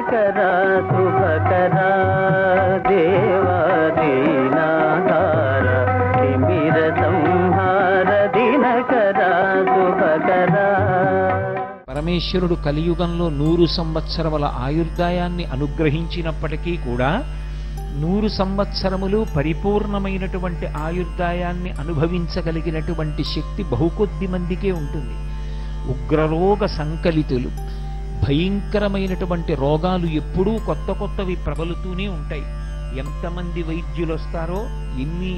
దినకరా శుభకరా దేవా దీనాధార తిమిర సంహార దినకరా శుభకరా. పరమేశ్వరుడు కలియుగంలో 100 సంవత్సరముల ఆయుర్దాయాన్ని అనుగ్రహించినప్పటికీ కూడా 100 సంవత్సరములు పరిపూర్ణమైనటువంటి ఆయుర్దాయాన్ని అనుభవించగలిగినటువంటి శక్తి బహుకొద్ది మందికే ఉంటుంది. ఉగ్రరోగ సంకలితులు, భయంకరమైనటువంటి రోగాలు ఎప్పుడూ కొత్త కొత్తవి ప్రబలుతూనే ఉంటాయి. ఎంతమంది వైద్యులు వస్తారో, ఎన్ని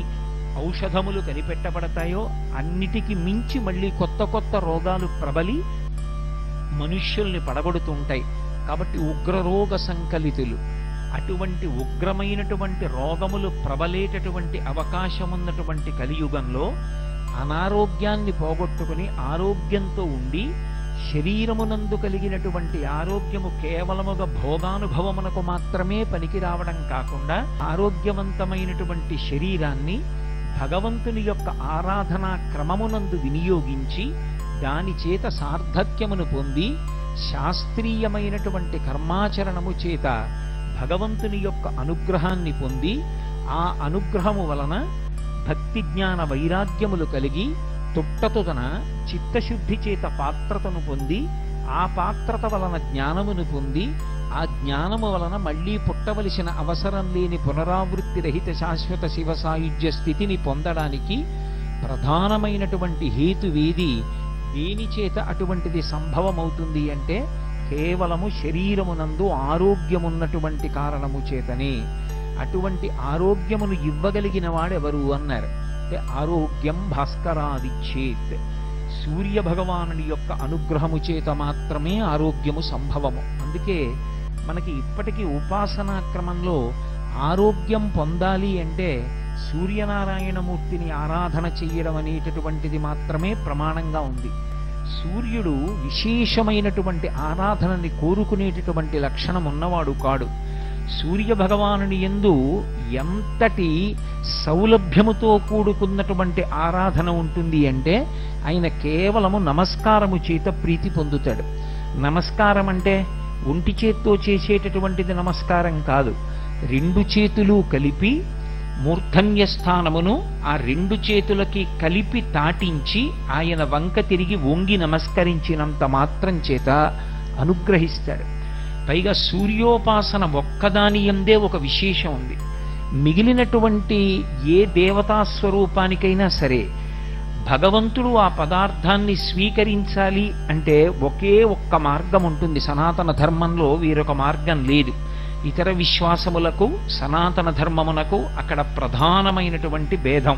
ఔషధములు కనిపెట్టబడతాయో అన్నిటికీ మించి మళ్ళీ కొత్త కొత్త రోగాలు ప్రబలి మనుష్యుల్ని పడగొడుతుంటాయి. కాబట్టి ఉగ్రరోగ సంకలితులు, అటువంటి ఉగ్రమైనటువంటి రోగములు ప్రబలేటటువంటి అవకాశం ఉన్నటువంటి కలియుగంలో అనారోగ్యాన్ని పోగొట్టుకుని ఆరోగ్యంతో ఉండి శరీరమునందు కలిగినటువంటి ఆరోగ్యము కేవలముగా భోగానుభవమునకు మాత్రమే పనికి రావడం కాకుండా ఆరోగ్యవంతమైనటువంటి శరీరాన్ని భగవంతుని యొక్క ఆరాధనా క్రమమునందు వినియోగించి దాని చేత సార్థక్యమును పొంది శాస్త్రీయమైనటువంటి కర్మాచరణము చేత భగవంతుని యొక్క అనుగ్రహాన్ని పొంది ఆ అనుగ్రహము వలన భక్తి జ్ఞాన వైరాగ్యములు కలిగి తుట్టతుదన చిత్తశుద్ధి చేత పాత్రతను పొంది ఆ పాత్రత వలన జ్ఞానమును పొంది ఆ జ్ఞానము వలన మళ్లీ పుట్టవలసిన అవసరం లేని పునరావృత్తి రహిత శాశ్వత శివ సాయుధ్య స్థితిని పొందడానికి ప్రధానమైనటువంటి హేతువేది, దేని చేత అటువంటిది సంభవమవుతుంది అంటే కేవలము శరీరమునందు ఆరోగ్యమున్నటువంటి కారణము చేతనే. అటువంటి ఆరోగ్యమును ఇవ్వగలిగిన వాడెవరు అన్నారు అంటే ఆరోగ్యం భాస్కరాదిచ్చేత్, సూర్య భగవానుని యొక్క అనుగ్రహము చేత మాత్రమే ఆరోగ్యము సంభవము. అందుకే మనకి ఇప్పటికీ ఉపాసనా క్రమంలో ఆరోగ్యం పొందాలి అంటే సూర్యనారాయణమూర్తిని ఆరాధన చెయ్యడం అనేటటువంటిది మాత్రమే ప్రమాణంగా ఉంది. సూర్యుడు విశేషమైనటువంటి ఆరాధనని కోరుకునేటటువంటి లక్షణం ఉన్నవాడు కాడు. సూర్య భగవానుని యందు ఎంతటి సౌలభ్యముతో కూడుకున్నటువంటి ఆరాధన ఉంటుంది అంటే ఆయన కేవలము నమస్కారము చేత ప్రీతి పొందుతాడు. నమస్కారం అంటే ఒంటి చేత్తో చేసేటటువంటిది నమస్కారం కాదు. 2 చేతులు కలిపి మూర్ధన్య స్థానమును ఆ 2 చేతులకి కలిపి తాటించి ఆయన వంక తిరిగి వంగి నమస్కరించినంత మాత్రం చేత అనుగ్రహిస్తాడు. పైగా సూర్యోపాసన ఒక్కదాని యందే ఒక విశేషం ఉంది. మిగిలినటువంటి ఏ దేవతా స్వరూపానికైనా సరే భగవంతుడు ఆ పదార్థాన్ని స్వీకరించాలి అంటే ఒకే ఒక్క మార్గం ఉంటుంది. సనాతన ధర్మంలో వేరొక మార్గం లేదు. ఇతర విశ్వాసములకు సనాతన ధర్మమునకు అక్కడ ప్రధానమైనటువంటి భేదం.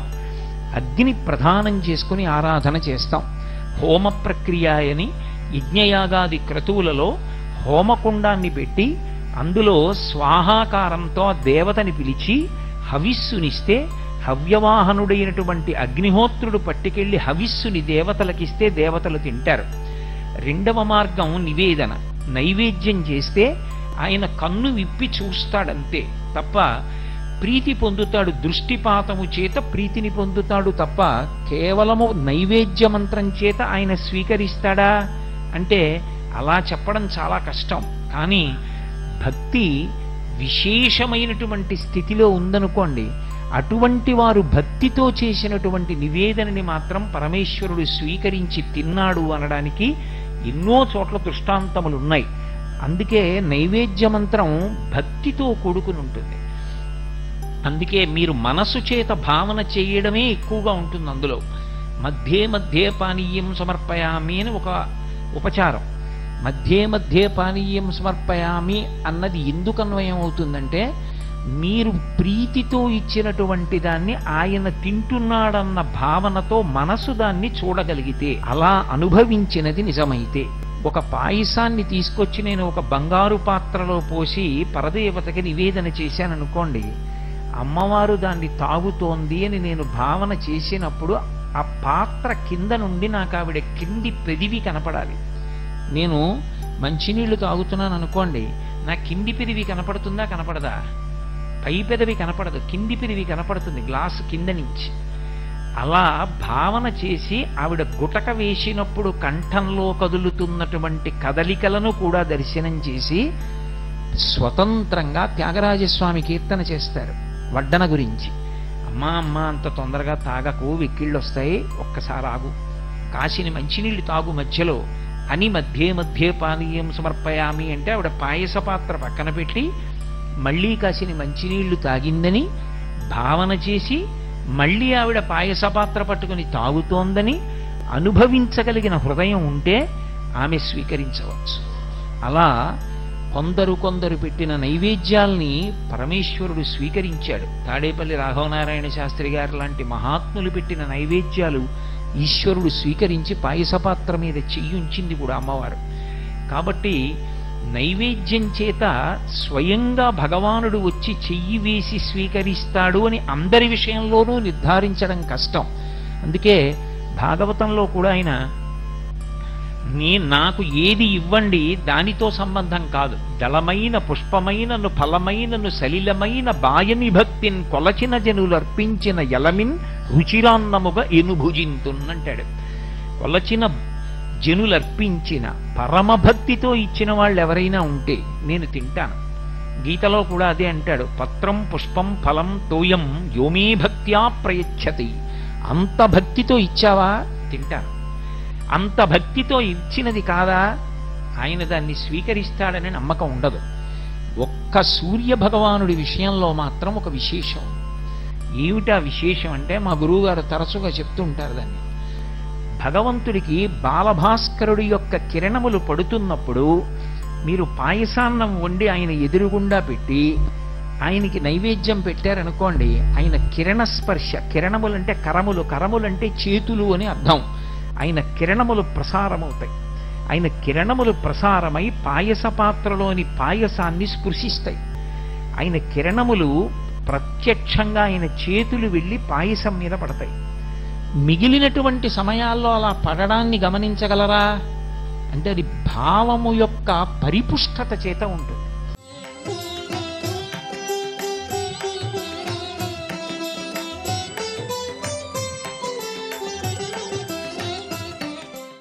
అగ్ని ప్రధానం చేసుకుని ఆరాధన చేస్తాం. హోమ ప్రక్రియ అని యజ్ఞయాగాది క్రతువులలో హోమకుండాన్ని పెట్టి అందులో స్వాహాకారంతో దేవతని పిలిచి హవిస్సునిస్తే హవ్యవాహనుడైనటువంటి అగ్నిహోత్రుడు పట్టుకెళ్లి హవిస్సుని దేవతలకిస్తే దేవతలు తింటారు. 2వ మార్గం నివేదన, నైవేద్యం చేస్తే ఆయన కన్ను విప్పి చూస్తాడంతే తప్ప ప్రీతి పొందుతాడు. దృష్టిపాతము చేత ప్రీతిని పొందుతాడు తప్ప కేవలము నైవేద్య మంత్రం చేత ఆయన స్వీకరిస్తాడా అంటే అలా చెప్పడం చాలా కష్టం. కానీ భక్తి విశేషమైనటువంటి స్థితిలో ఉందనుకోండి, అటువంటి వారు భక్తితో చేసినటువంటి నివేదనని మాత్రం పరమేశ్వరుడు స్వీకరించి తిన్నాడు అనడానికి ఎన్నో చోట్ల దృష్టాంతములు ఉన్నాయి. అందుకే నైవేద్య మంత్రం భక్తితో కూడుకుని ఉంటుంది. అందుకే మీరు మనసు చేత భావన చేయడమే ఎక్కువగా ఉంటుంది. అందులో మధ్యే మధ్యే పానీయం సమర్పయామి అని ఒక ఉపచారం. మధ్యే మధ్యే పానీయం సమర్పయామి అన్నది ఎందుకు అన్వయం అవుతుందంటే మీరు ప్రీతితో ఇచ్చినటువంటి దాన్ని ఆయన తింటున్నాడన్న భావనతో మనసు దాన్ని చూడగలిగితే, అలా అనుభవించినది నిజమైతే. ఒక పాయసాన్ని తీసుకొచ్చి నేను ఒక బంగారు పాత్రలో పోసి పరదేవతకి నివేదన చేశాననుకోండి, అమ్మవారు దాన్ని తాగుతోంది అని నేను భావన చేసినప్పుడు ఆ పాత్ర కింద నుండి నాకు ఆవిడ కింది పెదివి కనపడాలి. నేను మంచినీళ్లు తాగుతున్నాను అనుకోండి, నా కింది పెదివి కనపడుతుందా కనపడదా? పై పెదవి కనపడదు, కింది పెదివి కనపడుతుంది గ్లాసు కింద నుంచి. అలా భావన చేసి ఆవిడ గుటక వేసినప్పుడు కంఠంలో కదులుతున్నటువంటి కదలికలను కూడా దర్శనం చేసి స్వతంత్రంగా త్యాగరాజస్వామి కీర్తన చేస్తారు వడ్డన గురించి. అమ్మా అమ్మ అంత తొందరగా తాగకు, వెక్కిళ్ళు వస్తాయి, ఒక్కసారి ఆగు, కాసిని మంచినీళ్ళు తాగు మధ్యలో అని మధ్యే మధ్యే పానీయం సమర్పయామి అంటే ఆవిడ పాయస పాత్ర పక్కన పెట్టి మళ్ళీ కాసిని మంచినీళ్లు తాగిందని భావన చేసి మళ్ళీ ఆవిడ పాయస పాత్ర పట్టుకుని తాగుతోందని అనుభవించగలిగిన హృదయం ఉంటే ఆమె స్వీకరించవచ్చు. అలా కొందరు పెట్టిన నైవేద్యాల్ని పరమేశ్వరుడు స్వీకరించాడు. తాడేపల్లి రాఘవనారాయణ శాస్త్రి గారు లాంటి మహాత్ములు పెట్టిన నైవేద్యాలు ఈశ్వరుడు స్వీకరించి పాయసపాత్ర మీద చెయ్యుంచింది కూడా అమ్మవారు. కాబట్టి నైవేద్యం చేత స్వయంగా భగవానుడు వచ్చి చెయ్యి వేసి స్వీకరిస్తాడు అని అందరి విషయంలోనూ నిర్ధారించడం కష్టం. అందుకే భాగవతంలో కూడా ఆయన నాకు ఏది ఇవ్వండి దానితో సంబంధం కాదు, దళమైన పుష్పమైనను ఫలమైనను సలిలమైన బాయని భక్తిని కొలచిన జనులర్పించిన యలమిన్ రుచిరాన్నముగా ఎనుభుజింతున్నంటాడు. కొలచిన జనులర్పించిన పరమభక్తితో ఇచ్చిన వాళ్ళు ఎవరైనా ఉంటే నేను తింటాను. గీతలో కూడా అదే అంటాడు, పత్రం పుష్పం ఫలం తోయం యోమే భక్త్యా ప్రయచ్చతి. అంత భక్తితో ఇచ్చావా తింటాను, అంత భక్తితో ఇచ్చినది కాదా ఆయన దాన్ని స్వీకరిస్తాడని నమ్మకం ఉండదు. ఒక్క సూర్య భగవానుడి విషయంలో మాత్రం ఒక విశేషం. ఏమిటా విశేషం అంటే మా గురువుగారు తరచుగా చెప్తూ ఉంటారు దాన్ని. భగవంతుడికి బాలభాస్కరుడి యొక్క కిరణములు పడుతున్నప్పుడు మీరు పాయసాన్నం వండి ఆయన ఎదురుగుండా పెట్టి ఆయనకి నైవేద్యం పెట్టారనుకోండి, ఆయన కిరణ స్పర్శ, కిరణములంటే కరములు, కరములంటే చేతులు అని అర్థం, ఆయన కిరణములు ప్రసారమవుతాయి. ఆయన కిరణములు ప్రసారమై పాయస పాత్రలోని పాయసాన్ని స్పృశిస్తాయి. ఆయన కిరణములు ప్రత్యక్షంగా ఆయన చేతులు వెళ్ళి పాయసం మీద పడతాయి. మిగిలినటువంటి సమయాల్లో అలా పడడాన్ని గమనించగలరా అంటే అది భావము యొక్క పరిపుష్టత చేత ఉంటుంది.